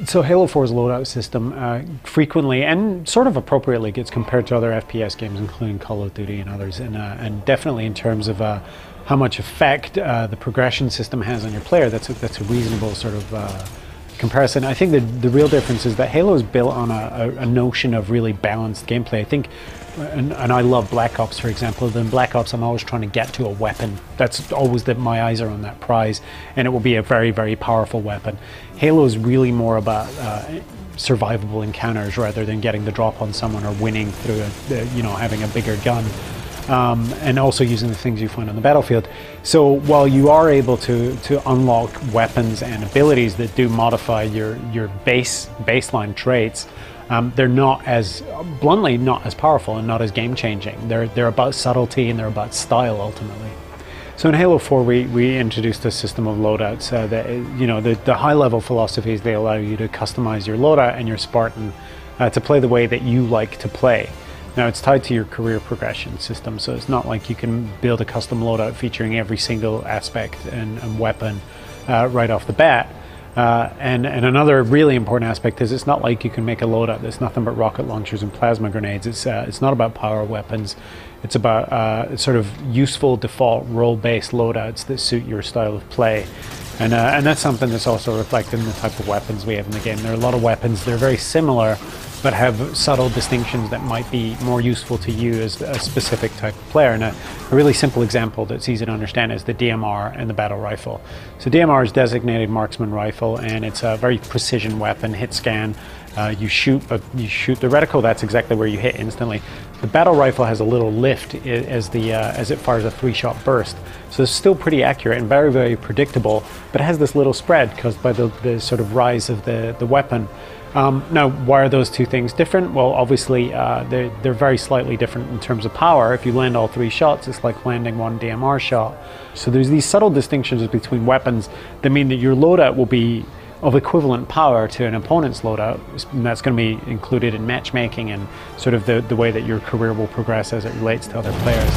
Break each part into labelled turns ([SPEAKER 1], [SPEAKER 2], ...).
[SPEAKER 1] So Halo 4's loadout system frequently and sort of appropriately gets compared to other FPS games, including Call of Duty and others, and definitely in terms of how much effect the progression system has on your player. That's a reasonable sort of comparison. I think the real difference is that Halo is built on a notion of really balanced gameplay. I think, and I love Black Ops, for example. In Black Ops, I'm always trying to get to a weapon. That's always my eyes are on that prize, and it will be a very, very powerful weapon. Halo is really more about survivable encounters rather than getting the drop on someone or winning through having a bigger gun. And also using the things you find on the battlefield. So while you are able to unlock weapons and abilities that do modify your baseline traits, they're not as bluntly not as powerful and not as game-changing. They're about subtlety and they're about style ultimately. So in Halo 4 we introduced a system of loadouts that the high-level philosophies. They allow you to customize your loadout and your Spartan to play the way that you like to play. Now it's tied to your career progression system, so it's not like you can build a custom loadout featuring every single aspect and weapon right off the bat. And another really important aspect is it's not like you can make a loadout that's nothing but rocket launchers and plasma grenades. It's not about power weapons. It's about sort of useful default role-based loadouts that suit your style of play. And that's something that's also reflected in the type of weapons we have in the game. There are a lot of weapons, they're very similar, but have subtle distinctions that might be more useful to you as a specific type of player. And a really simple example that's easy to understand is the DMR and the battle rifle. So DMR is designated marksman rifle, and it's a very precision weapon, hit scan. You shoot the reticle, that's exactly where you hit instantly. The battle rifle has a little lift as it fires a 3-shot burst. So it's still pretty accurate and very, very predictable, but it has this little spread caused by the sort of rise of the weapon. Now, why are those two things different? Well, obviously, they're very slightly different in terms of power. If you land all 3 shots, it's like landing 1 DMR shot. So there's these subtle distinctions between weapons that mean that your loadout will be of equivalent power to an opponent's loadout, and that's going to be included in matchmaking and sort of the way that your career will progress as it relates to other players.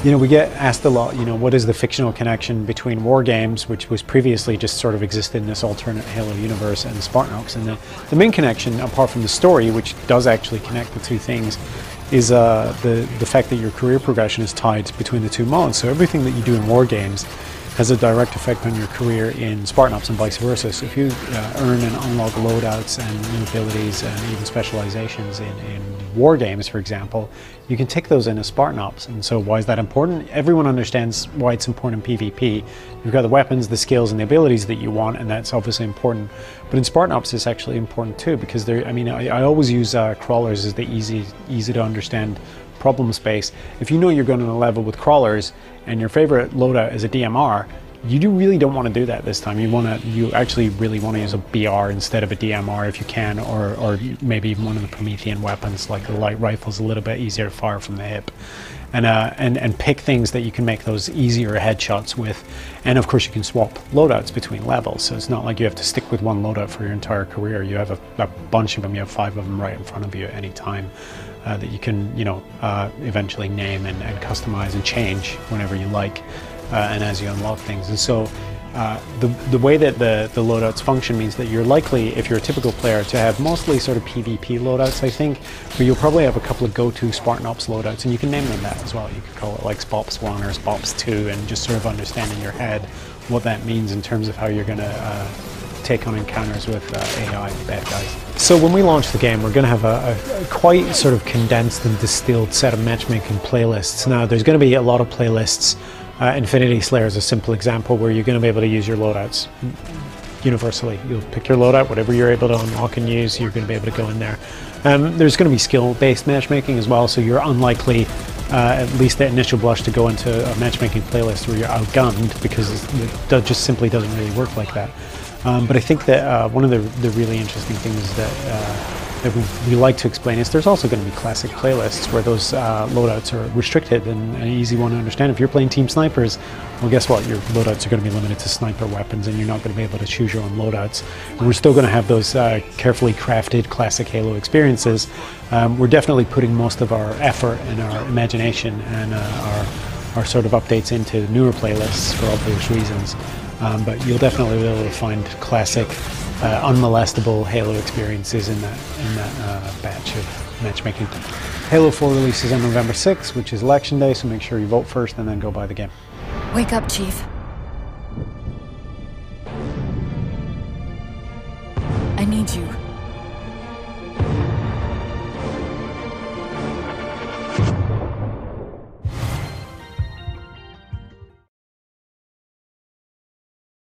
[SPEAKER 1] We get asked a lot, what is the fictional connection between war games, which was previously just sort of existed in this alternate Halo universe, and Spartan? And the main connection, apart from the story, which does actually connect the two things, is the fact that your career progression is tied between the two modes. So everything that you do in war games has a direct effect on your career in Spartan Ops and vice versa. So if you earn and unlock loadouts and new abilities and even specializations in war games, for example, you can take those into Spartan Ops. And so why is that important? Everyone understands why it's important in PvP. You've got the weapons, the skills, and the abilities that you want, and that's obviously important. But in Spartan Ops, it's actually important too, because I always use crawlers as the easy to understand problem space. If you know you're going to level with crawlers and your favorite loadout is a DMR, you really don't want to do that this time. You actually really want to use a BR instead of a DMR if you can, or maybe even one of the Promethean weapons like the light rifle is a little bit easier to fire from the hip. And pick things that you can make those easier headshots with. And of course you can swap loadouts between levels, so it's not like you have to stick with one loadout for your entire career. You have a bunch of them, you have 5 of them right in front of you at any time that you can eventually name and customize and change whenever you like, and as you unlock things. And so the way that the loadouts function means that you're likely, if you're a typical player, to have mostly sort of PvP loadouts, I think, but you'll probably have a couple of go-to Spartan Ops loadouts, and you can name them that as well. You could call it like SPOPS 1 or SPOPS 2, and just sort of understand in your head what that means in terms of how you're going to take on encounters with AI, bad guys. So when we launch the game, we're going to have a quite sort of condensed and distilled set of matchmaking playlists. Now, there's going to be a lot of playlists. Infinity Slayer is a simple example where you're going to be able to use your loadouts universally. You'll pick your loadout, whatever you're able to unlock and use, you're going to be able to go in there. There's going to be skill-based matchmaking as well, so you're unlikely, at least at initial blush, to go into a matchmaking playlist where you're outgunned, because it just simply doesn't really work like that. But I think that one of the really interesting things that that we like to explain is there's also going to be classic playlists where those loadouts are restricted and an easy one to understand. If you're playing Team Snipers, well, guess what? Your loadouts are going to be limited to sniper weapons, and you're not going to be able to choose your own loadouts. And we're still going to have those carefully crafted classic Halo experiences. We're definitely putting most of our effort and our imagination and our sort of updates into newer playlists for obvious reasons. But you'll definitely be able to find classic, unmolestable Halo experiences in that batch of matchmaking. Halo 4 releases on November 6th, which is Election Day, so make sure you vote first and then go buy the game.
[SPEAKER 2] Wake up, Chief.